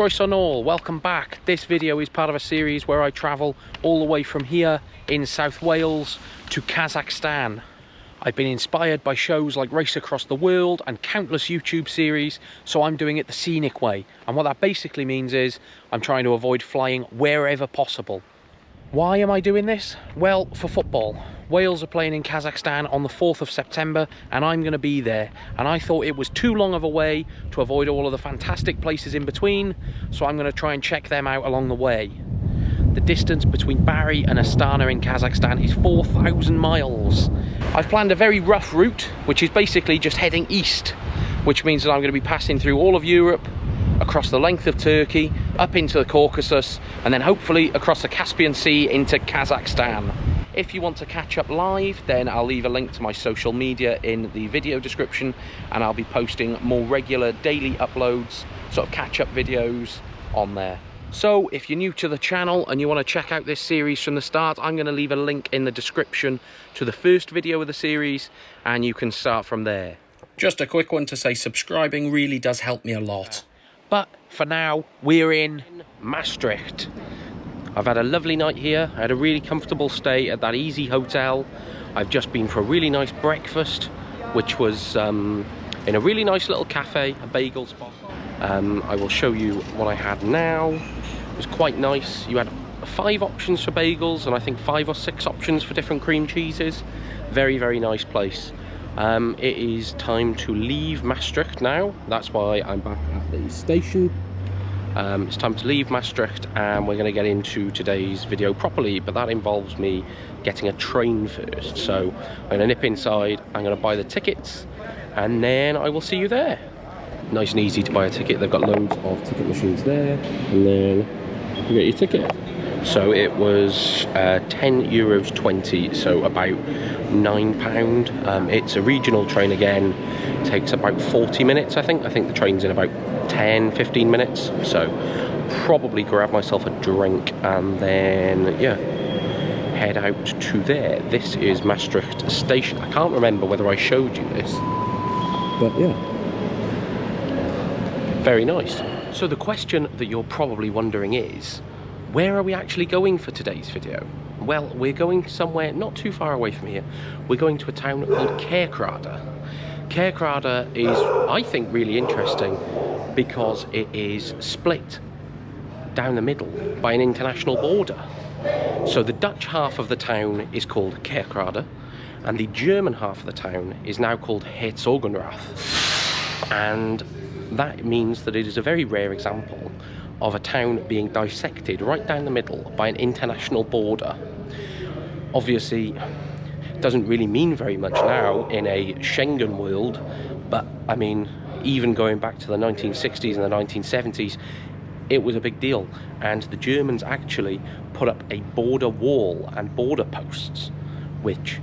Croeso nôl, welcome back. This video is part of a series where I travel all the way from here in South Wales to Kazakhstan. I've been inspired by shows like Race Across the World and countless YouTube series, so I'm doing it the scenic way. And what that basically means is I'm trying to avoid flying wherever possible. Why am I doing this? Well, for football. Wales are playing in Kazakhstan on the 4th of September and I'm going to be there. And I thought it was too long of a way to avoid all of the fantastic places in between, so I'm going to try and check them out along the way. The distance between Bari and Astana in Kazakhstan is 4,000 miles. I've planned a very rough route, which is basically just heading east, which means that I'm going to be passing through all of Europe, across the length of Turkey, up into the Caucasus, and then hopefully across the Caspian Sea into Kazakhstan. If you want to catch up live, then I'll leave a link to my social media in the video description, and I'll be posting more regular daily uploads, sort of catch-up videos on there. So if you're new to the channel and you want to check out this series from the start, I'm going to leave a link in the description to the first video of the series, and you can start from there. Just a quick one to say, subscribing really does help me a lot. But for now, we're in Maastricht. I've had a lovely night here. I had a really comfortable stay at that Easy Hotel. I've just been for a really nice breakfast, which was in a really nice little cafe, a bagel spot. I will show you what I had now. It was quite nice. You had 5 options for bagels and I think 5 or 6 options for different cream cheeses. Very, very nice place. It is time to leave Maastricht now. That's why I'm back at the station. It's time to leave Maastricht and we're going to get into today's video properly, but that involves me getting a train first. So I'm going to nip inside, I'm going to buy the tickets, and then I will see you there. Nice and easy to buy a ticket. They've got loads of ticket machines there, and then you get your ticket. So it was €10.20, so about £9. It's a regional train again. It takes about 40 minutes, I think. I think the train's in about 10-15 minutes. So probably grab myself a drink and then, yeah, head out to there. This is Maastricht Station. I can't remember whether I showed you this, but yeah, very nice. So the question that you're probably wondering is, where are we actually going for today's video? Well, we're going somewhere not too far away from here. We're going to a town called Kerkrade. Kerkrade is, I think, really interesting because it is split down the middle by an international border. So the Dutch half of the town is called Kerkrade, and the German half of the town is now called Herzogenrath. And that means that it is a very rare example of a town being dissected right down the middle by an international border. Obviously, it doesn't really mean very much now in a Schengen world, but I mean, even going back to the 1960s and the 1970s, it was a big deal. And the Germans actually put up a border wall and border posts, which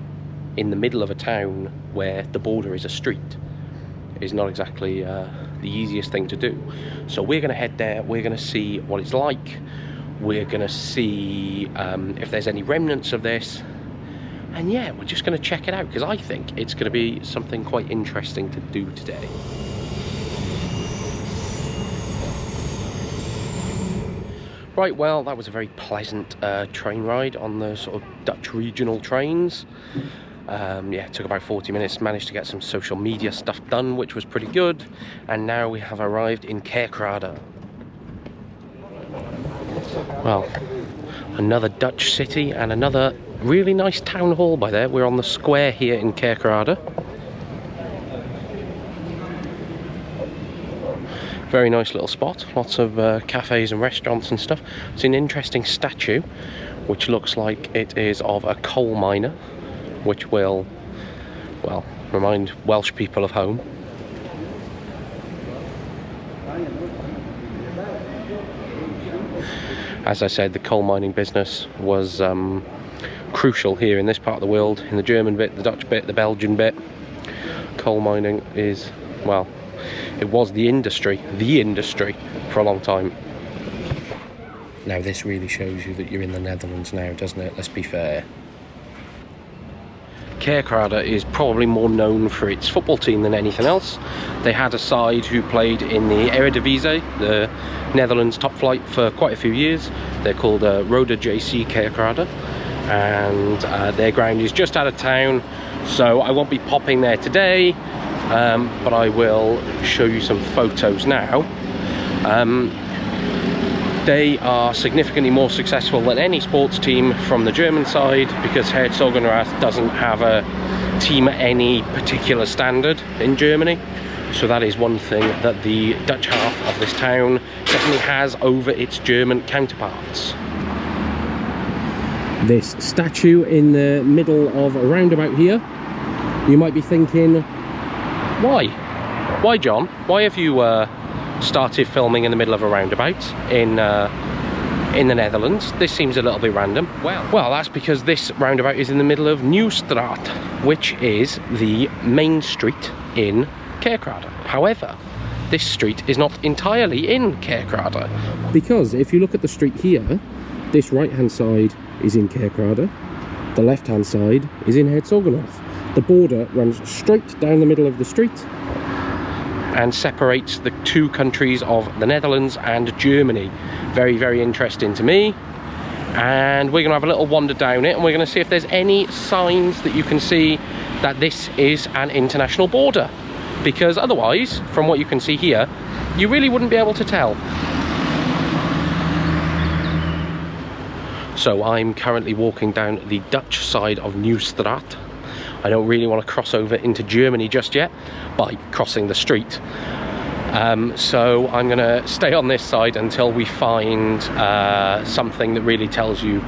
in the middle of a town where the border is a street is not exactly the easiest thing to do. So we're going to head there, we're going to see what it's like, we're going to see if there's any remnants of this, and yeah, we're just going to check it out because I think it's going to be something quite interesting to do today. Right, well, that was a very pleasant train ride on the sort of Dutch regional trains. Yeah, it took about 40 minutes, managed to get some social media stuff done, which was pretty good. And now we have arrived in Kerkrade. Well, another Dutch city and another really nice town hall by there. We're on the square here in Kerkrade. Very nice little spot, lots of cafes and restaurants and stuff. It's an interesting statue, which looks like it is of a coal miner, which will, well, remind Welsh people of home. As I said, the coal mining business was crucial here in this part of the world, in the German bit, the Dutch bit, the Belgian bit. Coal mining is, well, it was the industry for a long time. Now this really shows you that you're in the Netherlands now, doesn't it? Let's be fair. Kerkrade is probably more known for its football team than anything else. They had a side who played in the Eredivisie, the Netherlands top flight, for quite a few years. They're called Roda JC Kerkrade, and their ground is just out of town, so I won't be popping there today, but I will show you some photos now. They are significantly more successful than any sports team from the German side, because Herzogenrath doesn't have a team at any particular standard in Germany. So that is one thing that the Dutch half of this town definitely has over its German counterparts. This statue in the middle of a roundabout here, you might be thinking, why? Why, John? Why have you started filming in the middle of a roundabout in the Netherlands? This seems a little bit random. Well, that's because this roundabout is in the middle of Nieuwstraat, which is the main street in Kerkrade. However, this street is not entirely in Kerkrade, because if you look at the street here, this right hand side is in Kerkrade, the left hand side is in Herzogenrath. The border runs straight down the middle of the street and separates the two countries of the Netherlands and Germany. Very, very interesting to me. And we're going to have a little wander down it, and we're going to see if there's any signs that you can see that this is an international border, because otherwise, from what you can see here, you really wouldn't be able to tell. So I'm currently walking down the Dutch side of Nieuwstraat. I don't really want to cross over into Germany just yet by crossing the street. So I'm going to stay on this side until we find something that really tells you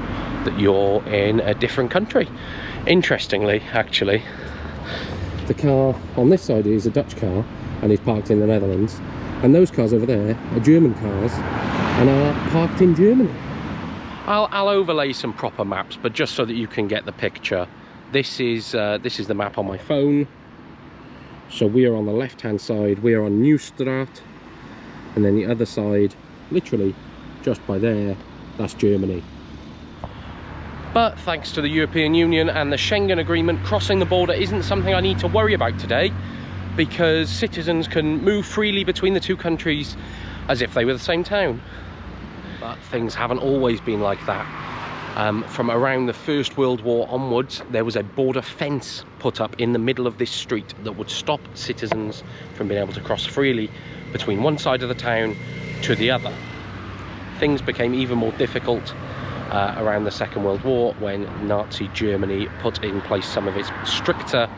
that you're in a different country. Interestingly, actually, the car on this side is a Dutch car and is parked in the Netherlands, and those cars over there are German cars and are parked in Germany. I'll overlay some proper maps, but just so that you can get the picture. This is the map on my phone. So we are on the left hand side, we are on Nieuwstraat, and then the other side, literally just by there, that's Germany. But thanks to the European Union and the Schengen Agreement, crossing the border isn't something I need to worry about today, because citizens can move freely between the two countries as if they were the same town. But things haven't always been like that. From around the First World War onwards, there was a border fence put up in the middle of this street that would stop citizens from being able to cross freely between one side of the town to the other. Things became even more difficult around the Second World War, when Nazi Germany put in place some of its stricter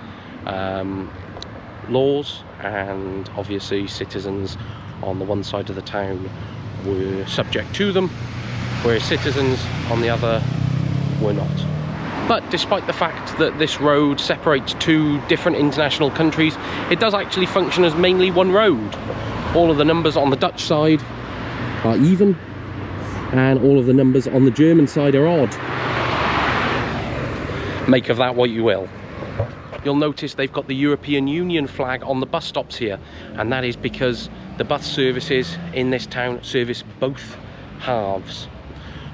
laws, and obviously citizens on the one side of the town were subject to them, whereas citizens on the other were not. But despite the fact that this road separates two different international countries, it does actually function as mainly one road. All of the numbers on the Dutch side are even, and all of the numbers on the German side are odd. Make of that what you will. You'll notice they've got the European Union flag on the bus stops here, and that is because the bus services in this town service both halves.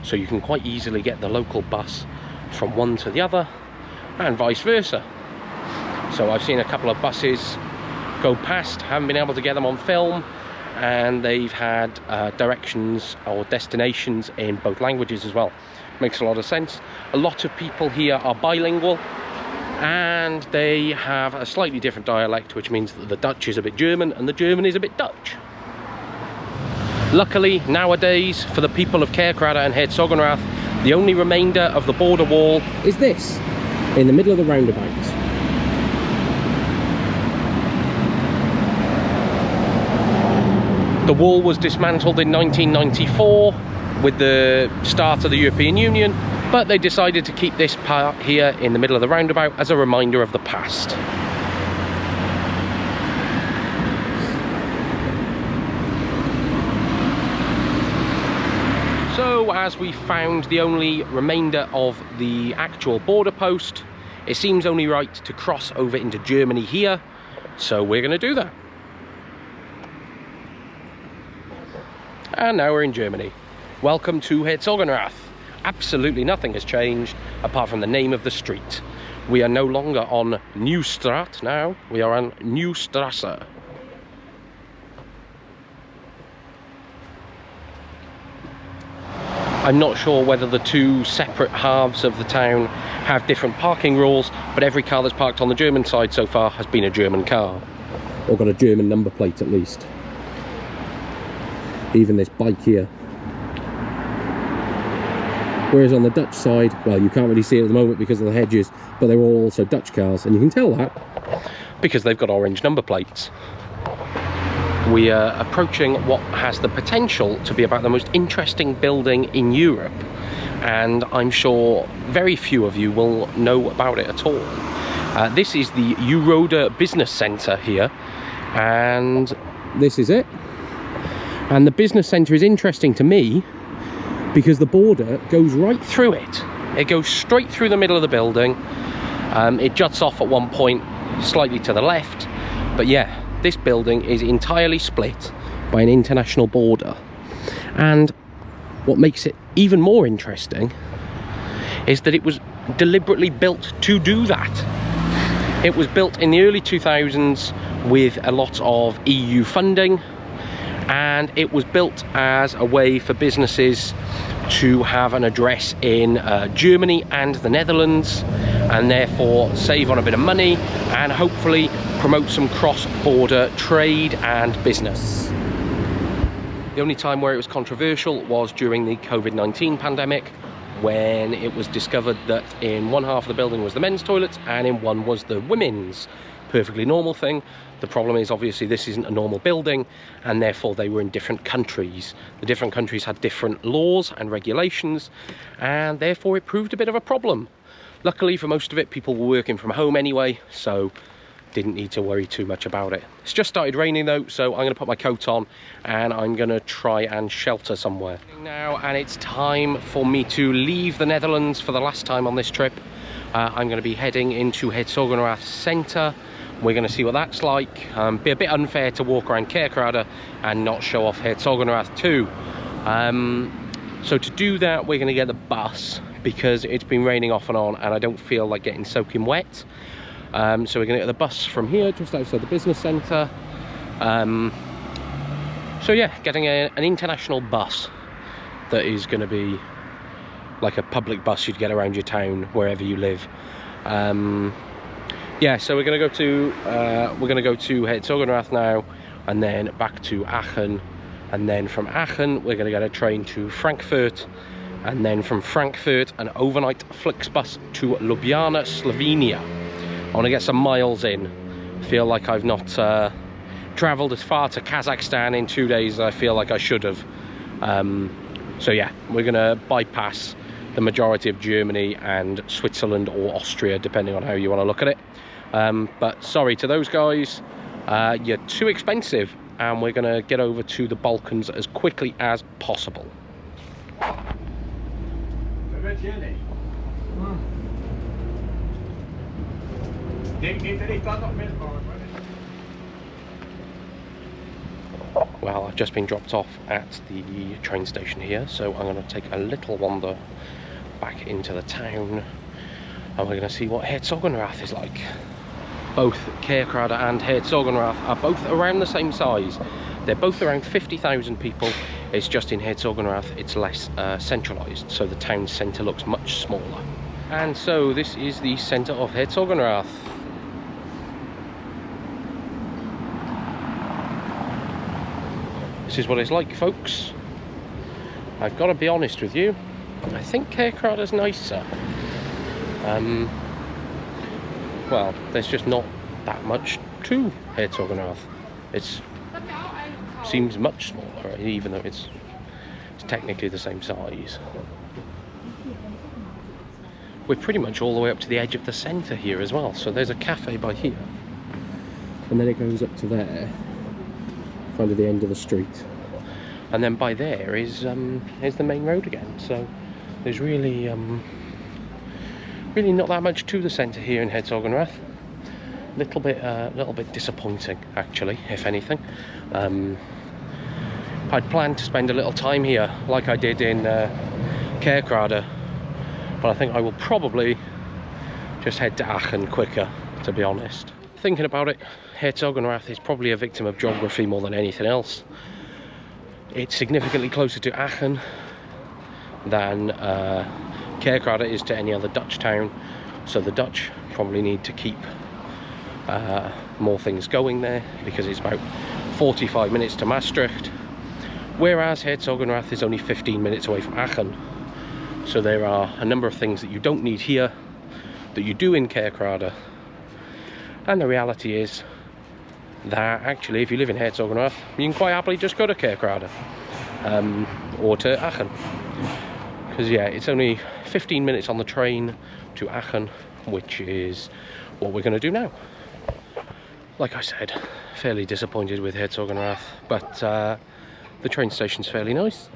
So you can quite easily get the local bus from one to the other, and vice versa. So I've seen a couple of buses go past, haven't been able to get them on film, and they've had directions or destinations in both languages as well. Makes a lot of sense. A lot of people here are bilingual, and they have a slightly different dialect, which means that the Dutch is a bit German and the German is a bit Dutch. Luckily, nowadays, for the people of Kerkrade and Herzogenrath, the only remainder of the border wall is this, in the middle of the roundabout. The wall was dismantled in 1994 with the start of the European Union, but they decided to keep this part here in the middle of the roundabout as a reminder of the past. So as we found the only remainder of the actual border post, it seems only right to cross over into Germany here, so we're going to do that. And now we're in Germany. Welcome to Herzogenrath. Absolutely nothing has changed apart from the name of the street, We are no longer on Nieuwstraat now, we are on Nieuwstrasse. I'm not sure whether the two separate halves of the town have different parking rules, but every car that's parked on the German side so far has been a German car. Or got a German number plate at least. Even this bike here. Whereas on the Dutch side, well, you can't really see it at the moment because of the hedges, but they're all also Dutch cars, and you can tell that because they've got orange number plates. We are approaching what has the potential to be about the most interesting building in Europe, and I'm sure very few of you will know about it at all. This is the Eurode Business Centre here, and this is it. And the business centre is interesting to me because the border goes right through it. It goes straight through the middle of the building. It juts off at one point slightly to the left, but yeah, this building is entirely split by an international border. And what makes it even more interesting is that it was deliberately built to do that. It was built in the early 2000s with a lot of EU funding, and it was built as a way for businesses to have an address in Germany and the Netherlands, and therefore save on a bit of money and hopefully promote some cross-border trade and business. The only time where it was controversial was during the COVID-19 pandemic, when it was discovered that in one half of the building was the men's toilets and in one was the women's. Perfectly normal thing. The problem is obviously this isn't a normal building, and therefore they were in different countries. The different countries had different laws and regulations, and therefore it proved a bit of a problem. Luckily for most of it, people were working from home anyway, so didn't need to worry too much about it. It's just started raining though, so I'm going to put my coat on and I'm going to try and shelter somewhere now. And it's time for me to leave the Netherlands for the last time on this trip. I'm going to be heading into Herzogenrath centre. We're going to see what that's like. Be a bit unfair to walk around Kerkrade and not show off Herzogenrath too. So to do that, we're going to get the bus because it's been raining off and on and I don't feel like getting soaking wet. So we're going to get the bus from here, just outside the business centre. So yeah, getting an international bus that is going to be like a public bus you'd get around your town wherever you live. Yeah, so we're going to go to Herzogenrath now, and then back to Aachen, and then from Aachen we're going to get a train to Frankfurt, and then from Frankfurt an overnight Flixbus to Ljubljana, Slovenia. I want to get some miles in. I feel like I've not travelled as far to Kazakhstan in 2 days as I feel like I should have. So yeah, we're going to bypass the majority of Germany and Switzerland or Austria, depending on how you want to look at it. But sorry to those guys, you're too expensive, and we're going to get over to the Balkans as quickly as possible. Well, I've just been dropped off at the train station here, so I'm going to take a little wander back into the town, and we're going to see what Herzogenrath is like. Both Kerkrade and Herzogenrath are both around the same size. They're both around 50,000 people. It's just in Herzogenrath it's less centralised, so the town centre looks much smaller. And so this is the centre of Herzogenrath. This is what it's like, folks. I've got to be honest with you, I think Kerkrade's nicer. Well, there's just not that much to Herzogenrath. It seems much smaller, even though it's technically the same size. We're pretty much all the way up to the edge of the centre here as well. So there's a cafe by here, and then it goes up to there, kind of the end of the street, and then by there is the main road again. So there's really really not that much to the centre here in Herzogenrath. Little bit disappointing, actually, if anything. I'd planned to spend a little time here like I did in Kerkrade, but I think I will probably just head to Aachen quicker, to be honest. Thinking about it, Herzogenrath is probably a victim of geography more than anything else. It's significantly closer to Aachen than Kerkrade is to any other Dutch town, so the Dutch probably need to keep more things going there, because it's about 45 minutes to Maastricht, whereas Herzogenrath is only 15 minutes away from Aachen. So there are a number of things that you don't need here that you do in Kerkrade, and the reality is that actually if you live in Herzogenrath, you can quite happily just go to Kerkrade or to Aachen, because yeah, it's only 15 minutes on the train to Aachen, which is what we're going to do now. Like I said, fairly disappointed with Herzogenrath, but the train station's fairly nice.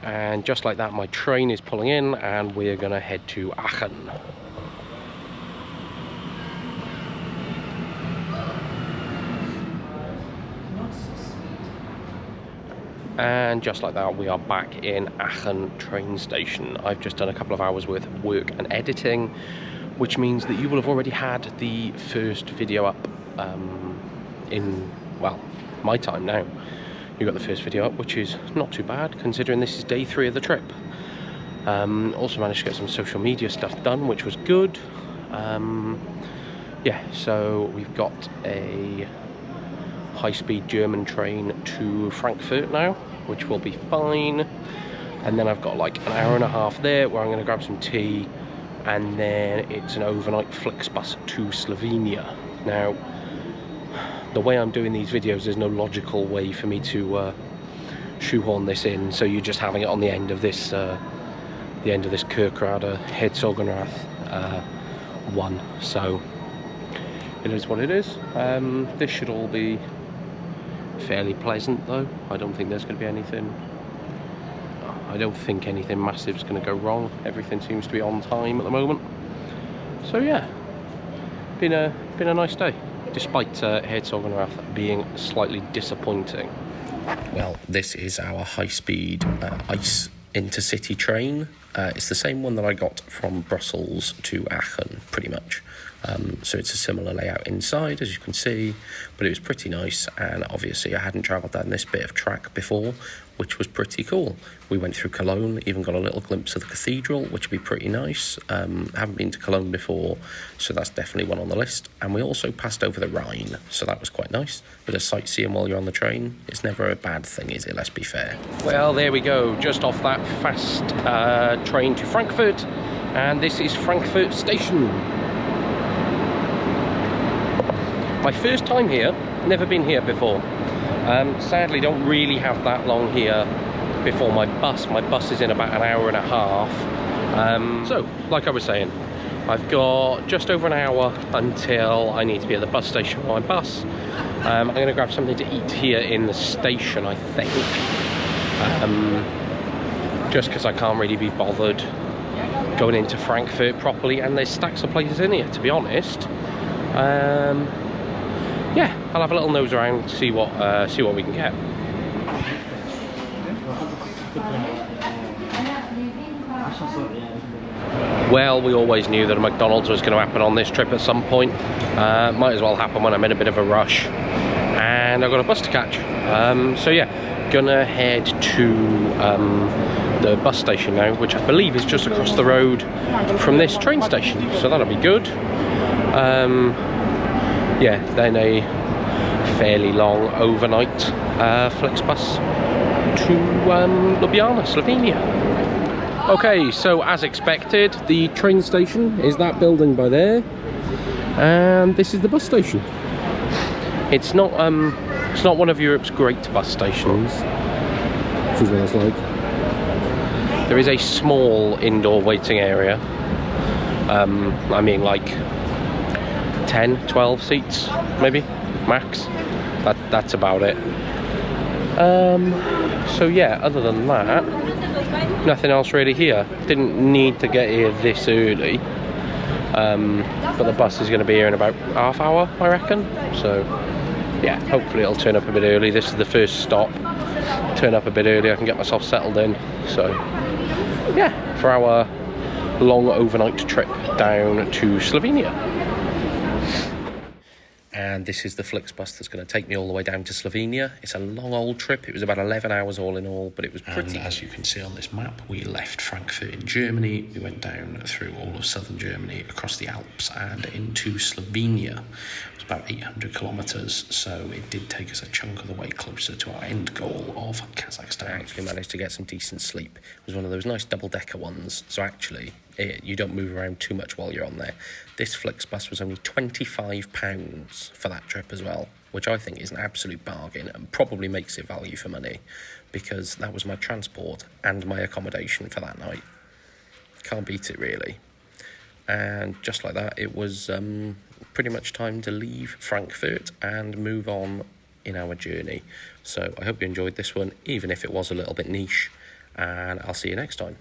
And just like that, my train is pulling in and we're going to head to Aachen. And just like that, we are back in Aachen train station. I've just done a couple of hours worth of work and editing, which means that you will have already had the first video up in, well, my time now. You got the first video up, which is not too bad considering this is day 3 of the trip. Also managed to get some social media stuff done, which was good. Yeah, so we've got a high-speed German train to Frankfurt now, which will be fine. And then I've got like an hour and a half there where I'm going to grab some tea, and then it's an overnight Flixbus to Slovenia. Now, the way I'm doing these videos, there's no logical way for me to shoehorn this in, so you're just having it on the end of this Kerkrade Herzogenrath one. So it is what it is. This should all be fairly pleasant though. I don't think there's going to be anything, I don't think anything massive is going to go wrong. Everything seems to be on time at the moment. So yeah, been a nice day, despite Herzogenrath being slightly disappointing. Well, this is our high-speed ice intercity train. It's the same one that I got from Brussels to Aachen, pretty much. So it's a similar layout inside, as you can see, but it was pretty nice, and obviously I hadn't travelled down this bit of track before, which was pretty cool. We went through Cologne, even got a little glimpse of the cathedral, which would be pretty nice. Haven't been to Cologne before, so that's definitely one on the list. And we also passed over the Rhine, so that was quite nice. Bit of sightseeing while you're on the train. It's never a bad thing, is it? Let's be fair. Well, there we go, just off that fast train to Frankfurt, and this is Frankfurt Station. My first time here, never been here before. Sadly, don't really have that long here before my bus. My bus is in about an hour and a half. So, like I was saying, I've got just over an hour until I need to be at the bus station for my bus. I'm going to grab something to eat here in the station, I think. Just because I can't really be bothered going into Frankfurt properly, and there's stacks of places in here, to be honest. Yeah, I'll have a little nose around, see what we can get. Well, we always knew that a McDonald's was going to happen on this trip at some point. Might as well happen when I'm in a bit of a rush, and I've got a bus to catch. So yeah, gonna head to the bus station now, which I believe is just across the road from this train station. So that'll be good. Yeah, then a fairly long overnight Flixbus to Ljubljana, Slovenia. Okay, so as expected, the train station is that building by there, and this is the bus station. It's not one of Europe's great bus stations. This is what it's like. There is a small indoor waiting area. I mean, like 10, 12 seats, maybe, max. That's about it. So yeah, other than that, nothing else really here. Didn't need to get here this early, but the bus is going to be here in about half hour, I reckon. So yeah, hopefully it'll turn up a bit early. This is the first stop. Turn up a bit early, I can get myself settled in. So yeah, for our long overnight trip down to Slovenia. And this is the Flixbus that's going to take me all the way down to Slovenia. It's a long old trip. It was about 11 hours all in all, but it was pretty. And as you can see on this map, we left Frankfurt in Germany. We went down through all of southern Germany, across the Alps and into Slovenia. It was about 800 kilometres, so it did take us a chunk of the way closer to our end goal of Kazakhstan. I actually managed to get some decent sleep. It was one of those nice double-decker ones, so actually you don't move around too much while you're on there. This Flixbus was only £25 for that trip as well, which I think is an absolute bargain and probably makes it value for money, because that was my transport and my accommodation for that night. Can't beat it, really. And just like that, it was pretty much time to leave Frankfurt and move on in our journey. So I hope you enjoyed this one, even if it was a little bit niche, and I'll see you next time.